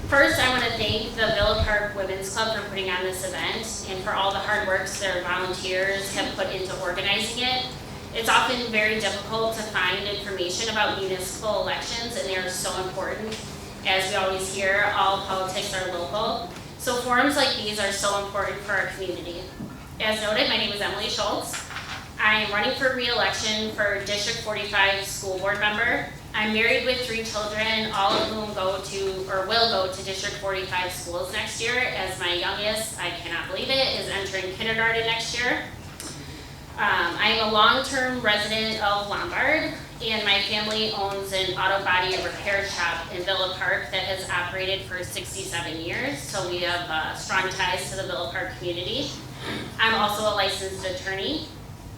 First, I want to thank the Villa Park Women's Club for putting on this event and for all the hard work their volunteers have put into organizing it. It's often very difficult to find information about municipal elections, and they are so important. As we always hear, all politics are local. So forums like these are so important for our community. As noted, my name is Emily Shultz. I am running for re-election for District 45 school board member. I'm married with 3 children, all of whom go to or will go to District 45 schools next year, as my youngest, I cannot believe it, is entering kindergarten next year. I am a long-term resident of Lombard, and my family owns an auto body repair shop in Villa Park that has operated for 67 years, so we have strong ties to the Villa Park community. I'm also a licensed attorney.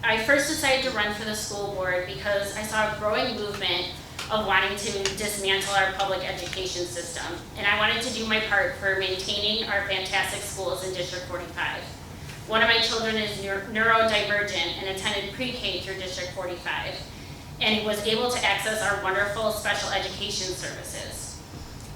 I first decided to run for the school board because I saw a growing movement of wanting to dismantle our public education system, and I wanted to do my part for maintaining our fantastic schools in District 45. One of my children is neurodivergent and attended pre-K through District 45, and was able to access our wonderful special education services.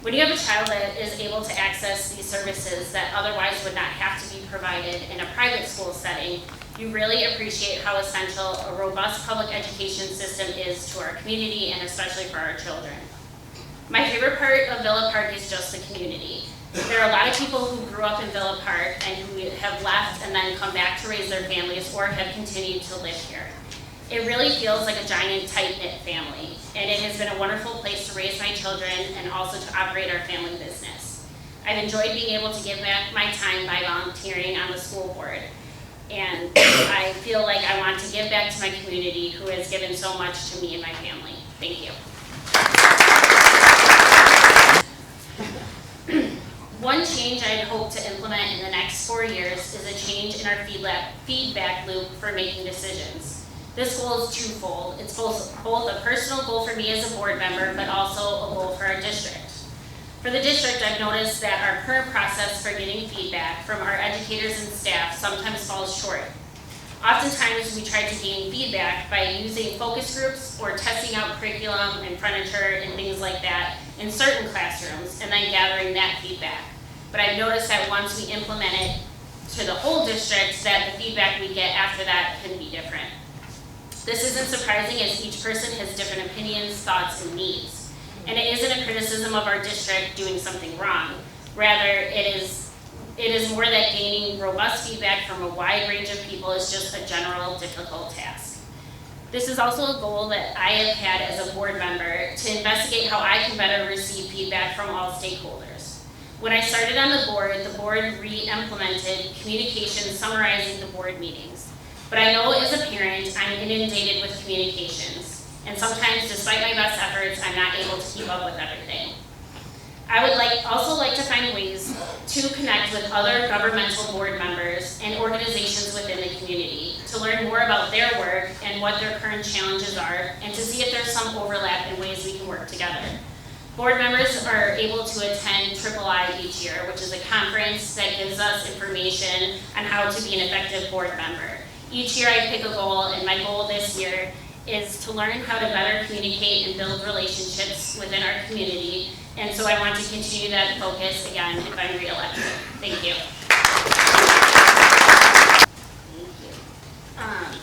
When you have a child that is able to access these services that otherwise would not have to be provided in a private school setting, you really appreciate how essential a robust public education system is to our community and especially for our children. My favorite part of Villa Park is just the community. There are a lot of people who grew up in Villa Park and who have left and then come back to raise their families or have continued to live here. It really feels like a giant tight-knit family, and it has been a wonderful place to raise my children and also to operate our family business. I've enjoyed being able to give back my time by volunteering on the school board, and I feel like I want to give back to my community who has given so much to me and my family. Thank you. One change I'd hope to implement in the next 4 years is a change in our feedback loop for making decisions. This goal is twofold. It's both a personal goal for me as a board member, but also a goal for our district. For the district, I've noticed that our current process for getting feedback from our educators and staff sometimes falls short. Oftentimes, we try to gain feedback by using focus groups or testing out curriculum and furniture and things like that in certain classrooms and then gathering that feedback. But I've noticed that once we implement it to the whole district, that the feedback we get after that can be different. This isn't surprising as each person has different opinions, thoughts, and needs. And it isn't a criticism of our district doing something wrong. Rather, it is more that gaining robust feedback from a wide range of people is just a general difficult task. This is also a goal that I have had as a board member to investigate how I can better receive feedback from all stakeholders. When I started on the board re-implemented communication summarizing the board meetings. But I know as a parent, I'm inundated with communications, and sometimes despite my best efforts, I'm not able to keep up with everything. I would also like to find ways to connect with other governmental board members and organizations within the community to learn more about their work and what their current challenges are, and to see if there's some overlap in ways we can work together. Board members are able to attend III each year, which is a conference that gives us information on how to be an effective board member. Each year I pick a goal, and my goal this year is to learn how to better communicate and build relationships within our community, and so I want to continue that focus again if I'm re-elected. Thank you.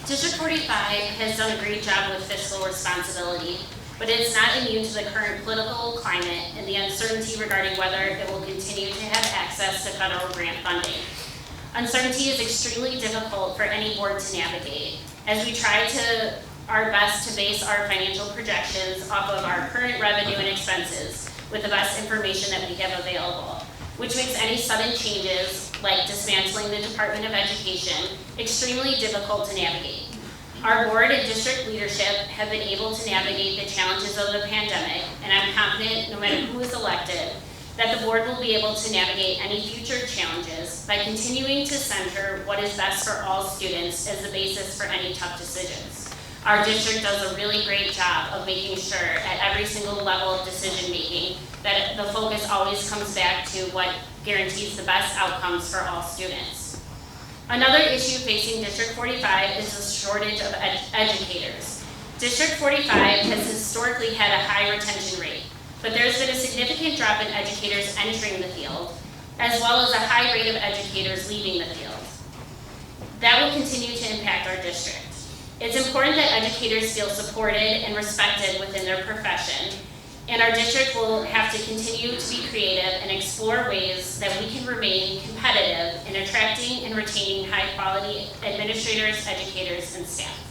District 45 has done a great job with fiscal responsibility, but it is not immune to the current political climate and the uncertainty regarding whether it will continue to have access to federal grant funding. Uncertainty is extremely difficult for any board to navigate, as we try our best to base our financial projections off of our current revenue and expenses with the best information that we have available, which makes any sudden changes, like dismantling the Department of Education, extremely difficult to navigate. Our board and district leadership have been able to navigate the challenges of the pandemic, and I'm confident, no matter who is elected, that the board will be able to navigate any future challenges by continuing to center what is best for all students as the basis for any tough decisions. Our district does a really great job of making sure at every single level of decision making that the focus always comes back to what guarantees the best outcomes for all students. Another issue facing District 45 is the shortage of educators. District 45 has historically had a high retention rate. but there's been a significant drop in educators entering the field, as well as a high rate of educators leaving the field. That will continue to impact our district. It's important that educators feel supported and respected within their profession, and our district will have to continue to be creative and explore ways that we can remain competitive in attracting and retaining high-quality administrators, educators, and staff.